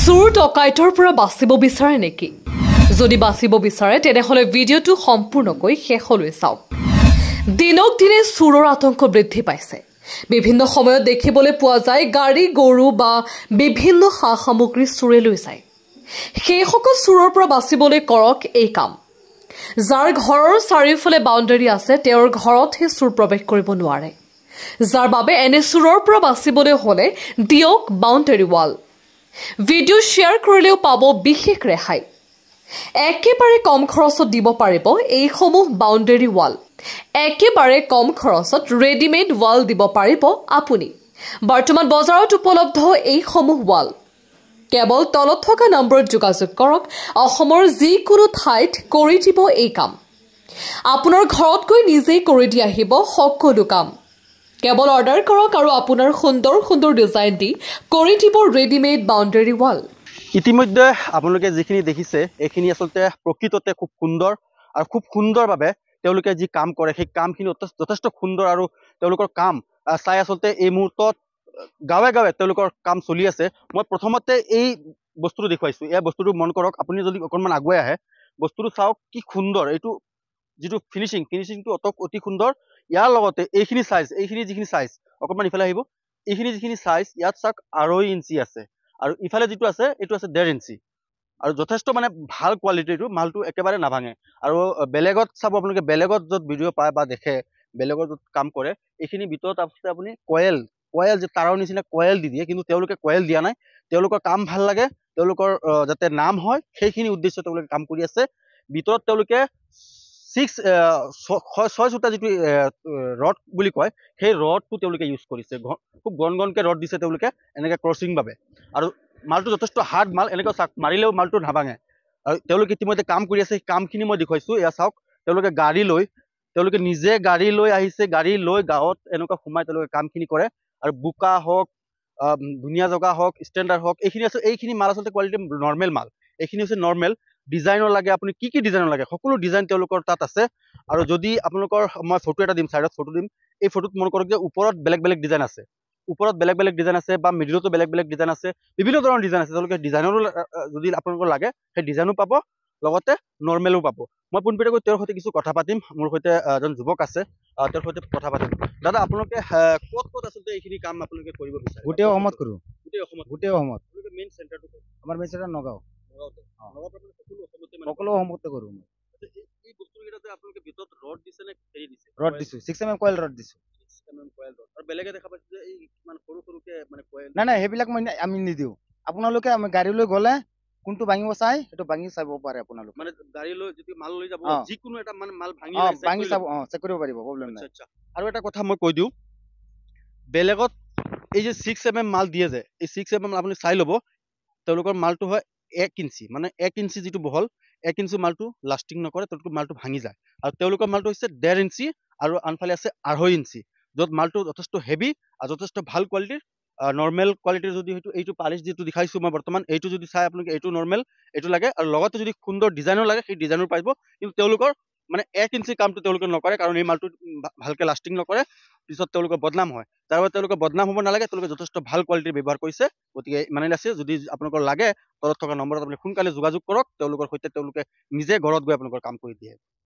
চোৰ ডকাইতৰ পৰা বাচিব বিচাৰে নেকি? যদি বাচিব বিচাৰে তেনেহলে ভিডিঅ'টো সম্পূৰ্ণকৈ শেষলৈ চাওক। দিনক দিনে চোৰৰ আতংক বৃদ্ধি পাইছে। বিভিন্ন সময়ত দেখিবলৈ পোৱা যায় গাড়ী গৰু বা বিভিন্ন সা সামগ্ৰী চোৰে লৈ যায়। সেইসকল চোৰৰ পৰা বাচিবলৈ কৰক এই কাম। যাৰ ঘৰৰ চাৰিওফালে বাউণ্ডাৰী আছে তেওঁৰ ঘৰতহে চোৰ প্ৰৱেশ কৰিব নোৱাৰে। যাৰ বাবে এনে চোৰৰ পৰা বাচিবলৈ হলে দিয়ক বাউণ্ডাৰী ৱাল। ভিডিঅ' শ্বেয়াৰ কৰিলেও পাব বিশেষ ৰেহাই। একেবাৰে কম খৰচত দিব পাৰিব এইসমূহ বাউণ্ডাৰী ৱাল। একেবাৰে কম খৰচত ৰেডিমেড ৱাল দিব পাৰিব আপুনি। বৰ্তমান বজাৰত উপলব্ধ এইসমূহ ৱাল কেৱল তলত থকা নম্বৰত যোগাযোগ কৰক। অসমৰ যিকোনো ঠাইত কৰি দিব এই কাম। আপোনাৰ ঘৰত গৈ নিজেই কৰি দি আহিব সকলো কাম। কেৱল অৰ্ডাৰ কৰক আৰু আপোনাৰ সুন্দৰ সুন্দৰ ডিজাইন দি কৰি দিব ৰেডিমেড বাউণ্ডাৰী ৱাল। ইতিমধ্যে আপোনালোকে যিখিনি দেখিছে এইখিনি আচলতে প্ৰকৃততে খুব সুন্দৰ আৰু খুব সুন্দৰভাৱে তেওঁলোকে যি কাম কৰে সেই কামখিনি যথেষ্ট সুন্দৰ আৰু তেওঁলোকৰ কাম চাই আচলতে এই মুহূৰ্তত গাঁৱে গাঁৱে তেওঁলোকৰ কাম চলি আছে। মই প্ৰথমতে এই বস্তুটো দেখুৱাইছোঁ। এই বস্তুটো মন কৰক, আপুনি যদি অকণমান আগুৱাই আহে বস্তুটো চাওক কি সুন্দৰ। এইটো যিটো ফিনিচিংটো অতি সুন্দৰ। ইয়াৰ লগতে এইখিনি যিখিনি চাইজ অকণমান ইফালে আহিব, এইখিনি যিখিনি চাইজ ইয়াত চাওক 2.5 ইঞ্চি আছে আৰু ইফালে যিটো আছে এইটো আছে 1.5 ইঞ্চি আৰু যথেষ্ট মানে ভাল কোৱালিটিৰ এইটো মালটো একেবাৰে নাভাঙে। আৰু বেলেগত চাব আপোনালোকে, বেলেগত য'ত ভিডিঅ' পায় বা দেখে বেলেগত য'ত কাম কৰে এইখিনি ভিতৰত আছে আপুনি কয়েল যে তাৰৰ নিচিনা কয়েল দি দিয়ে, কিন্তু তেওঁলোকে কয়েল দিয়া নাই। তেওঁলোকৰ কাম ভাল লাগে, তেওঁলোকৰ যাতে নাম হয় সেইখিনি উদ্দেশ্য তেওঁলোকে কাম কৰি আছে। ভিতৰত তেওঁলোকে 6 সূতা যিটো ৰড বুলি কয় সেই ৰডটো তেওঁলোকে ইউজ কৰিছে। খুব ঘনকে ৰড দিছে তেওঁলোকে এনেকৈ ক্ৰচিং বাবে। আৰু মালটো যথেষ্ট হাৰ্ড মাল, এনেকৈ চাওক মাৰিলেও মালটো নাভাঙে। আৰু তেওঁলোকে ইতিমধ্যে কাম কৰি আছে। সেই কামখিনি মই দেখুৱাইছোঁ। এয়া চাওক, তেওঁলোকে নিজে গাড়ী লৈ আহিছে, গাড়ী লৈ গাঁৱত এনেকুৱা সোমাই তেওঁলোকে কামখিনি কৰে। আৰু বোকা হওক, ধুনীয়া জেগা হওক, ষ্টেণ্ডাৰ্ড হওক, এইখিনি মাল আচলতে কোৱালিটি নৰ্মেল মাল। এইখিনি হৈছে নৰ্মেল। ডিজাইনৰ লাগে, আপুনি কি ডিজাইনৰ লাগে সকলো ডিজাইন তেওঁলোকৰ তাত আছে। আৰু যদি আপোনালোকৰ মই ফটো এটা দিম, চাইডত ফটো দিম, এই ফটোত মন কৰক যে ওপৰত বেলেগ বেলেগ ডিজাইন আছে, বা মিডিলতো বেলেগ বেলেগ ডিজাইন আছে, বিভিন্ন ধৰণৰ ডিজাইন আছে। তেওঁলোকে ডিজাইনৰো যদি আপোনালোকৰ লাগে সেই ডিজাইনো পাব, লগতে নৰ্মেলো পাব। মই পোনপটীয়াকৈ তেওঁৰ সৈতে কিছু কথা পাতিম। মোৰ সৈতে এজন যুৱক আছে, তেওঁৰ সৈতে কথা পাতিম। দাদা, আপোনালোকে ক'ত আচলতে এইখিনি কাম আপোনালোকে কৰিব বিচাৰে? গোটেই অসমত কৰোঁ। গোটেই অসমত মেইন চেণ্টাৰটো আমাৰ মেইন চেণ্টাৰ নগাঁও। সকলো অসমতে কৰোঁ। এই বস্তুকেইটা যে আপোনালোকে ভিতৰত ৰড দিছে নে হেৰি দিছে? ৰড দিছোঁ, 6 mm কয়েল ৰড দিছোঁ। 6 mm কয়েল ৰড। আৰু বেলেগে দেখা পাইছে যে এই কিমান সৰুকে মানে কয়েল। নাই, সেইবিলাক আমি নিদিওঁ। আপোনালোকে আমি গাড়ী লৈ গ'লে কোনটো ভাঙিব চাই সেইটো ভাঙি চাব পাৰে আপোনালোকে। মানে গাড়ী লৈ যদি মাল লৈ যাব, যিকোনো এটা মানে মাল ভাঙি চাব, চেক কৰিব পাৰিব, প্ৰব্লেম নাই। আৰু এটা কথা মই কৈ দিওঁ, বেলেগত এই যে 6 mm মাল দিয়ে যে, এই 6 mm আপুনি চাই ল'ব, তেওঁলোকৰ মালটো হয় 1 ইঞ্চি, মানে 1 ইঞ্চি যিটো বহল, 1 ইঞ্চি মালটো লাষ্টিং নকৰে, তেওঁলোকৰ মালটো ভাঙি যায়। আৰু তেওঁলোকৰ মালটো হৈছে 1.5 ইঞ্চি আৰু আনফালে আছে 2.5 ইঞ্চি, য'ত মালটো যথেষ্ট হেভি আৰু যথেষ্ট ভাল কোৱালিটিৰ। নৰ্মেল কোৱালিটিৰ যদি এইটো পালিচ যিটো দেখাইছোঁ মই বৰ্তমান, এইটো যদি চাই আপোনালোকে এইটো নৰ্মেল, এইটো লাগে। আৰু লগতে যদি সুন্দৰ ডিজাইনৰ লাগে সেই ডিজাইনৰ পাৰিব। কিন্তু তেওঁলোকৰ মানে 1 ইঞ্চি কামটো তেওঁলোকে নকৰে, কাৰণ এই মালটো ভালকৈ লাষ্টিং নকৰে, পিছত তেওঁলোকৰ বদনাম হয়। তাৰ বাবে তেওঁলোকৰ বদনাম হ'ব নালাগে, তেওঁলোকে যথেষ্ট ভাল কোৱালিটিৰ ব্যৱহাৰ কৰিছে। গতিকে ইমানেই আছে। যদি আপোনালোকৰ লাগে তলত থকা নম্বৰত আপুনি সোনকালে যোগাযোগ কৰক তেওঁলোকৰ সৈতে, তেওঁলোকে নিজে ঘৰত গৈ আপোনালোকৰ কাম কৰি দিয়ে।